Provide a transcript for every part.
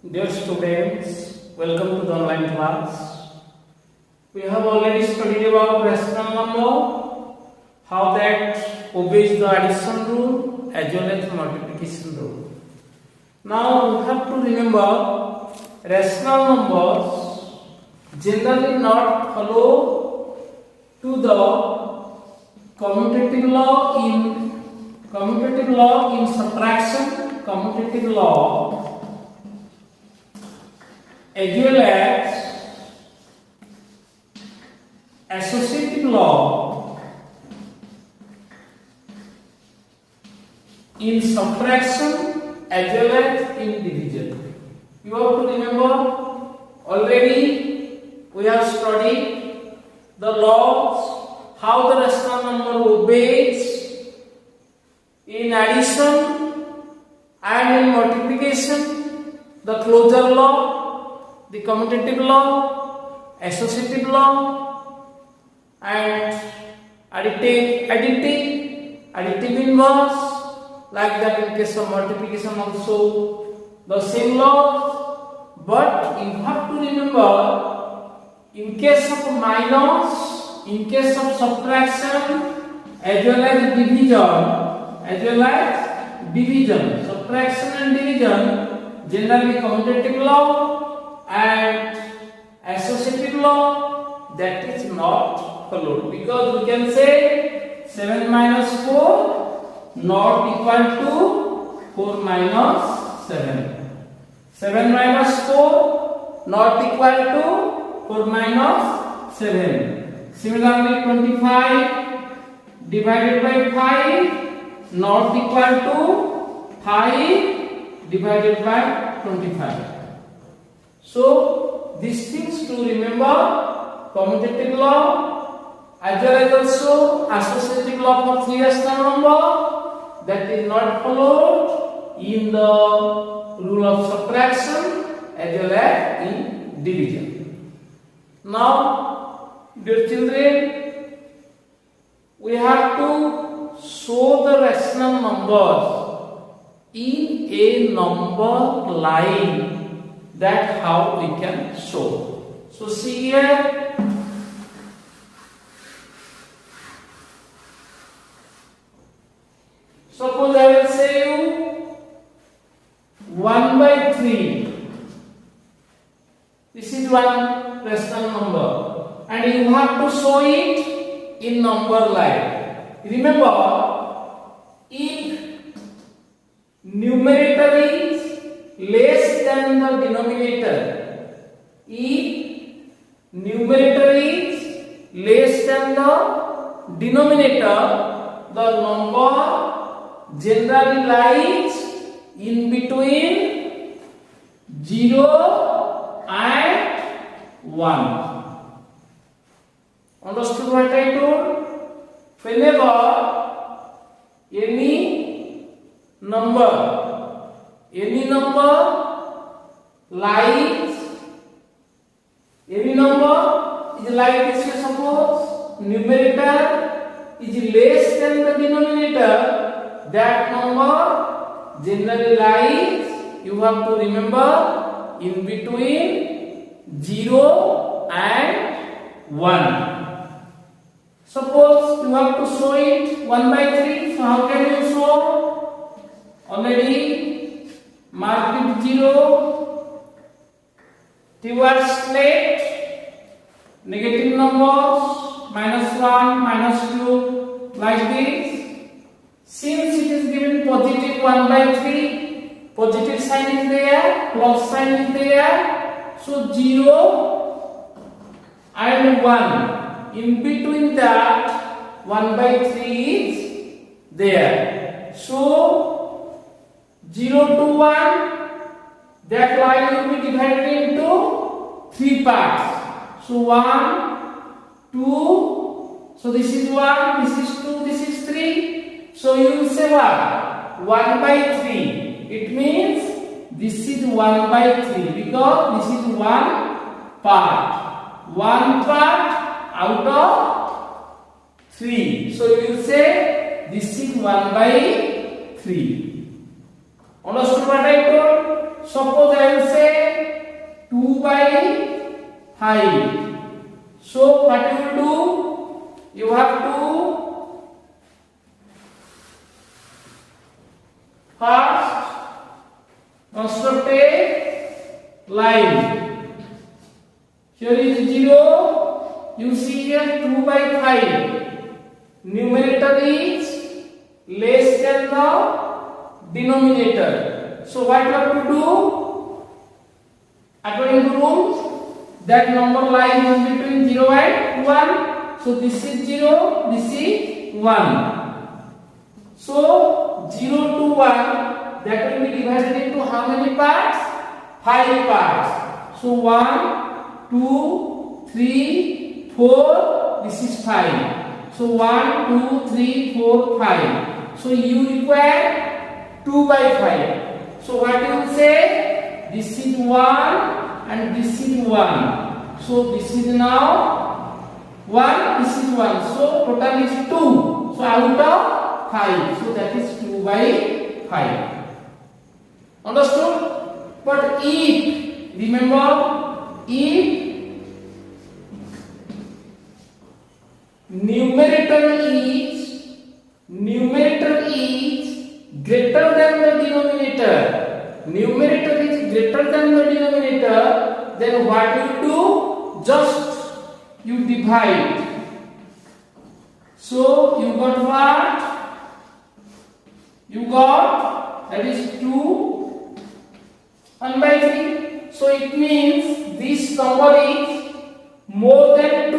Dear students, welcome to the online class. We have already studied about rational number, how that obeys the addition rule as well as multiplication rule. Now we have to remember rational numbers generally not follow to the commutative law in subtraction, commutative law as well as associative law in subtraction as well as in division. You have to remember, already we have studied the laws, how the rational number obeys in addition and in multiplication, the closure law, the commutative law, associative law, and additive inverse, like that in case of multiplication also the same laws. But you have to remember, in case of minus, in case of subtraction, as well as division, subtraction and division, generally commutative law and associative law, that is not followed, because we can say 7 minus 4 not equal to 4 minus 7. 7 minus 4 not equal to 4 minus 7. Similarly 25 divided by 5 not equal to 5 divided by 25. So these things to remember: commutative law as well as also associative law for three rational number, that is not followed in the rule of subtraction as well as in division. Now, dear children, we have to show the rational numbers in a number line. That how we can show. So see here, suppose I will say you 1 by 3. This is one rational number and you have to show it in number line. Remember, if numerator is less than the denominator, if numerator is less than the denominator, the number generally lies in between 0 and 1. Understood what I told? Whenever any number lies, any number is like this, suppose numerator is less than the denominator, that number generally lies, you have to remember, in between 0 and 1. Suppose you have to show it 1 by 3, so how can you show? Already mark it 0 towards left, negative numbers minus 1, minus 2, like this. Since it is given positive 1 by 3, positive sign is there, plus sign is there, so 0 and 1, in between that 1 by 3 is there. So 0 to 1, that line will be divided into 3 parts. So 1, 2, so this is 1, this is 2, this is 3. So you will say what? 1 by 3. It means this is 1 by 3 because this is one part. One part out of 3. So you will say this is 1 by 3. Understood what I told? suppose I will say 2 by 5. So what you will do? You have to first construct a line. Here is 0. You see here 2 by 5. Numerator is less than the denominator. So what you have to do? According to rules, that number lies in between 0 and 1. So this is 0, this is 1. So 0 to 1, that will be divided into how many parts? 5 parts. So 1, 2, 3, 4, this is 5. So 1, 2, 3, 4, 5. So you require 2 by 5. So what you will say? This is 1 and this is 1. So this is now 1, this is 1. So total is 2. So out of 5. So that is 2 by 5. Understood? But if, remember, if numerator is greater than the denominator, numerator is greater than the denominator, then what you do? Just you divide. So you got what? You got, that is 2 1 by 3. So it means this number is more than 2,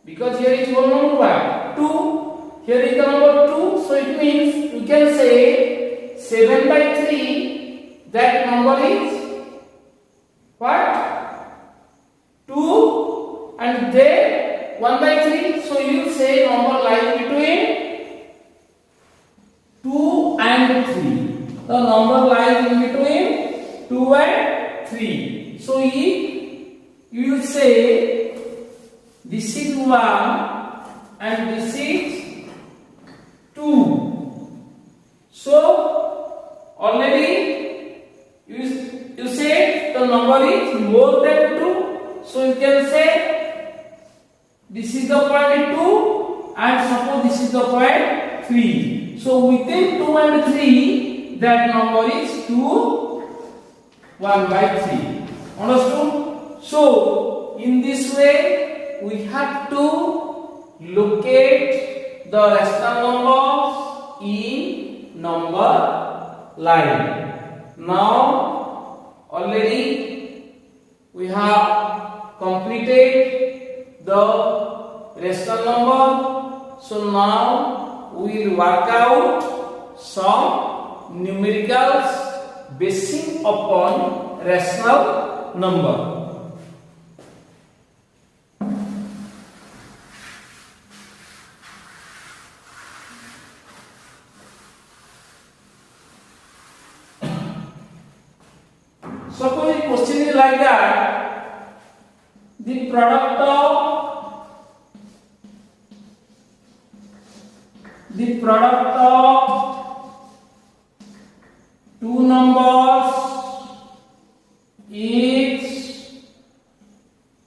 because here is one number what? 2. Here is the number 2. So it means you can say 7 by 3. That number is what? 2 and then 1 by 3. So you say number lies between 2 and 3. The number lies in between 2 and 3. So if you will say this is 1 and this is 2. So already you say the number is more than 2. So you can say this is the point 2 and suppose this is the point 3. So within 2 and 3, that number is 2 1 by 3. Understood? So in this way we have to locate the rational numbers in number line. Now already we have completed the rational number. So now we will work out some numericals basing upon rational number. Suppose the question is like that: the product of two numbers is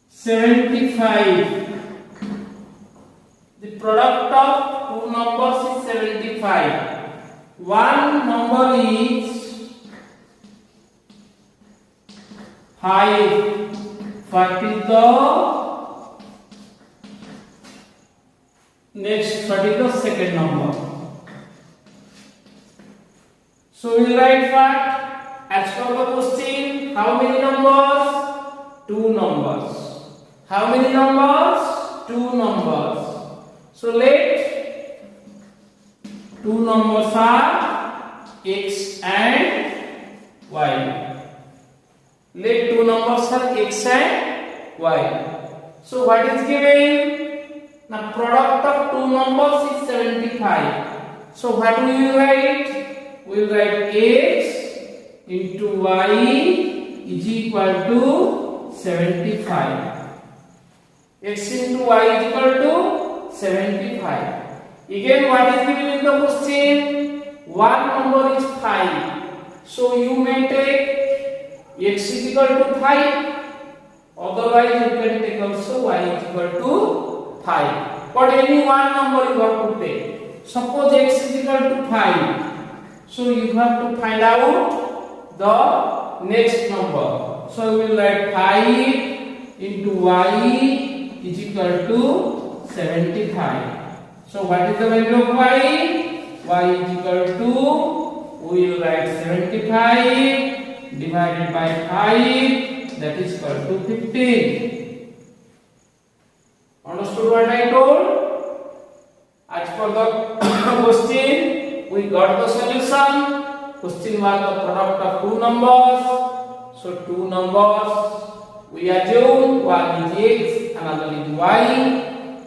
75. The product of two numbers is 75. One number is 5. What is the next? What is the second number? So we will write what? As per the question, how many numbers? Two numbers. How many numbers? Two numbers. So let two numbers are x and y. Let two numbers are x and y. So what is given? The product of two numbers is 75. So what we will write? We will write x into y is equal to 75. X into y is equal to 75. Again, what is given in the question? One number is 5. So you may take x is equal to 5. Otherwise, you can take also y is equal to 5. But any one number you have to take. Suppose x is equal to 5. So you have to find out the next number. So we will write 5 into y is equal to 75. So what is the value of y? Y is equal to, we will write 75 divided by 5, that is equal to 15. Understood what I told? As for the question, we got the solution. Question was the product of two numbers. So two numbers we assume one is x, another is y,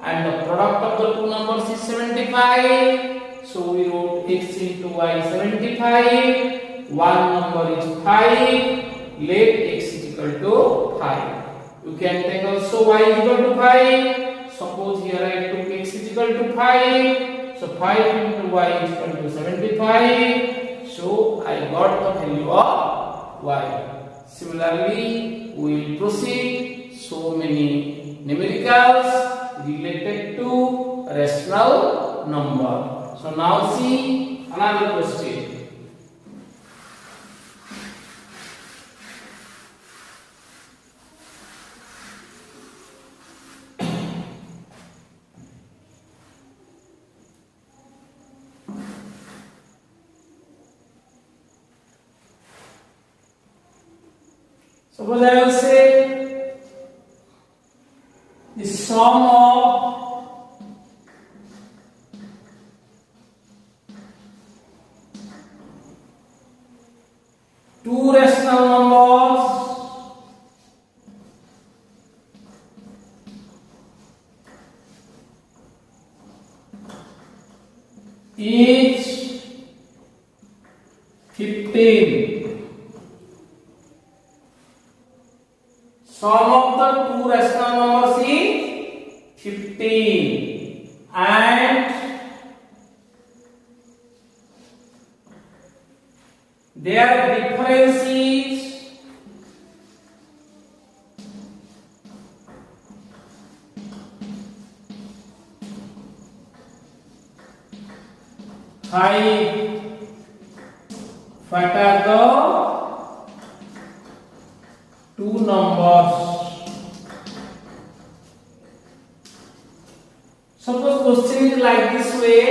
and the product of the two numbers is 75. So we wrote x into y 75. One number is 5. Let x is equal to 5. You can take also y is equal to 5. Suppose here I took x is equal to 5. So 5 into y is equal to 75. So I got the value of y. Similarly, we will proceed so many numericals related to rational number. So now see another question. Suppose I will say the sum of two rational numbers each 15. Sum of the two rational numbers is 15 and their difference is 5. What are the two numbers? Suppose question is like this way.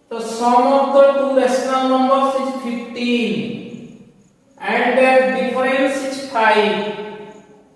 The sum of the two rational numbers is 15 and their difference is 5.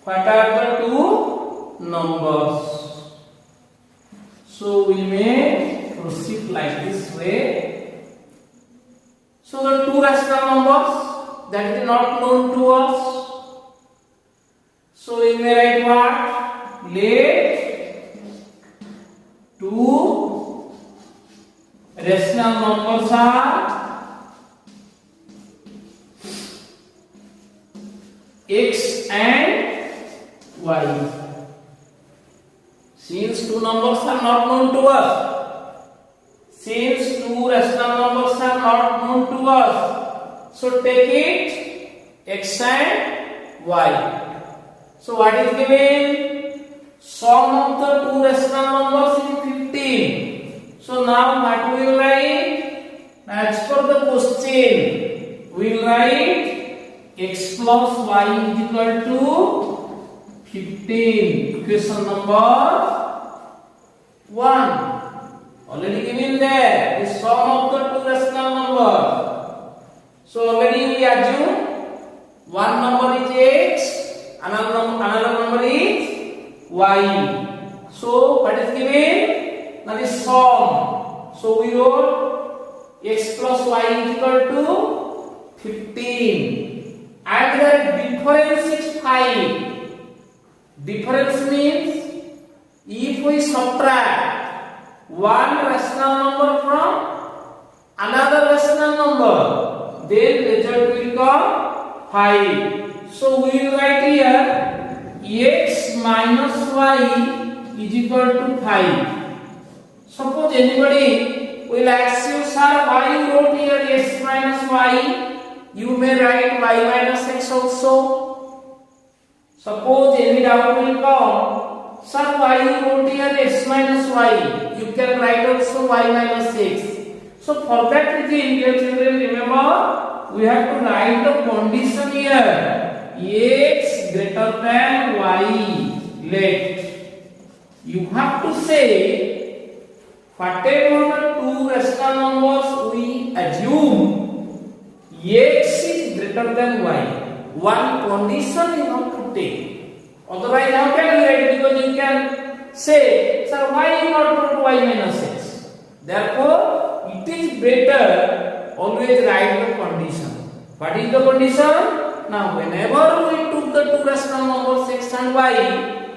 What are the two numbers? So we may proceed like this way. So the two rational numbers that is not known to us. So we may write what? Let two rational numbers are x and y. Since two numbers are not known to us, since two rational numbers are not known to us, so take it x and y. So what is given? Sum of the two rational numbers is 15. So now what we will write? As per the question, we will write x plus y is equal to 15. Equation number 1. Already given there, the sum of the two rational numbers. So already we assume one number is x, another number is y. So what is given? That is sum. So we wrote x plus y is equal to 15 and the difference is 5. Difference means if we subtract one rational number from another rational number, then result will come 5. So we will write here x minus y is equal to 5. Suppose anybody will ask you, sir, why you wrote here x minus y? you may write y minus x also. Suppose any doubt will come, sir, why you wrote here x minus y? You can write also y minus x. So for that reason, dear children, remember we have to write the condition here: x greater than y. Let you have to say whatever the two rational numbers we assume x is greater than y. One condition you have to take. Otherwise, how can you write? Because you can say, sir, why you not wrote y minus x? Therefore, it is better always write the condition. What is the condition? Now, whenever we took the two rational numbers x and y,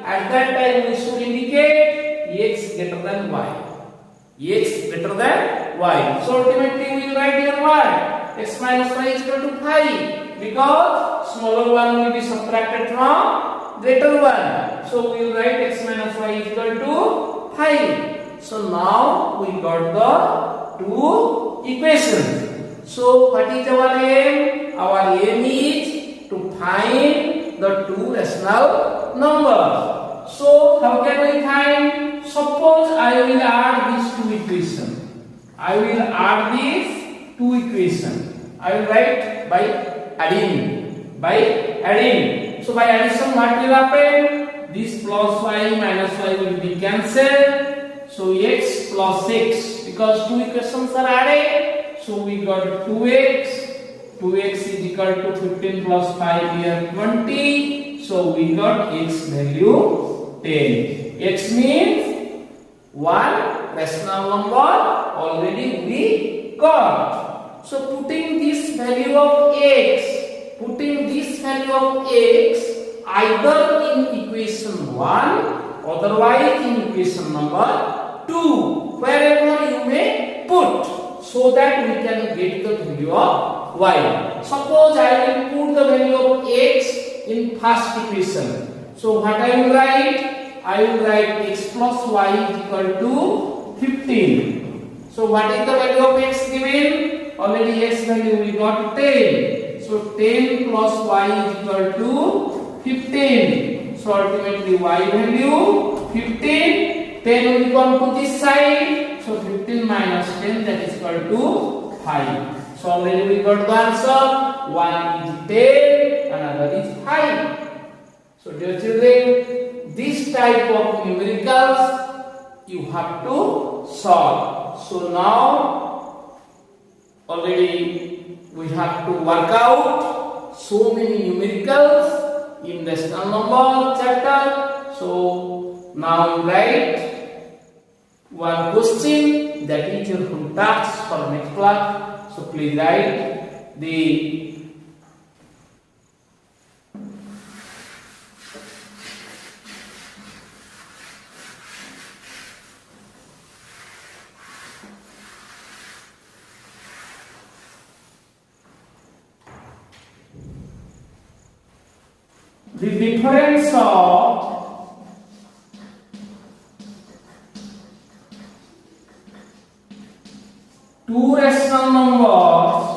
at that time we should indicate x greater than y. X greater than y. So ultimately we will write here what? X minus y is equal to 5, because smaller one will be subtracted from greater one. So we will write x minus y is equal to 5. So now we got the two equations. So what is our aim? Our aim is to find the two rational numbers. So how can we find? Suppose I will add these two equations. I will add these two equations. I will write by adding. So by addition, what will happen? This plus y minus y will be cancelled. So x plus x, because two equations are added. So we got 2x. 2x is equal to 15 plus 5 here 20. So we got x value 10. X means one rational number already we got. So putting this value of x either in equation 1, otherwise in equation number 2, wherever you may put, so that we can get the value of y. Suppose I will put the value of x in first equation. So what I will write? I will write x plus y is equal to 15. So what is the value of x given? Already x value we got 10. So 10 plus y is equal to 15. So ultimately y value 15. 10 will come to this side. So 15 minus 10, that is equal to 5. So already we got the answer. One is 10, another is 5. So dear children, this type of numericals you have to solve. So now already we have to work out so many numericals in the rational number chapter. So now you write one question, that is your home task for next class. So please write the difference of two rational numbers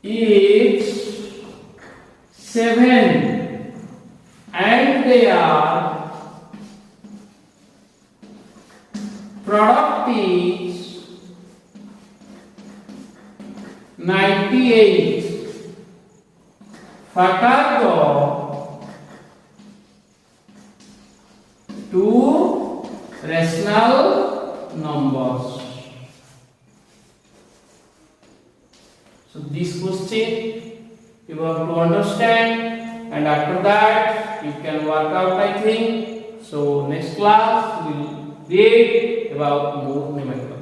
is 7 and their product is 98. What are the two rational numbers? So this question you have to understand, and after that you can work out, I think. So next class we will read about more numerical.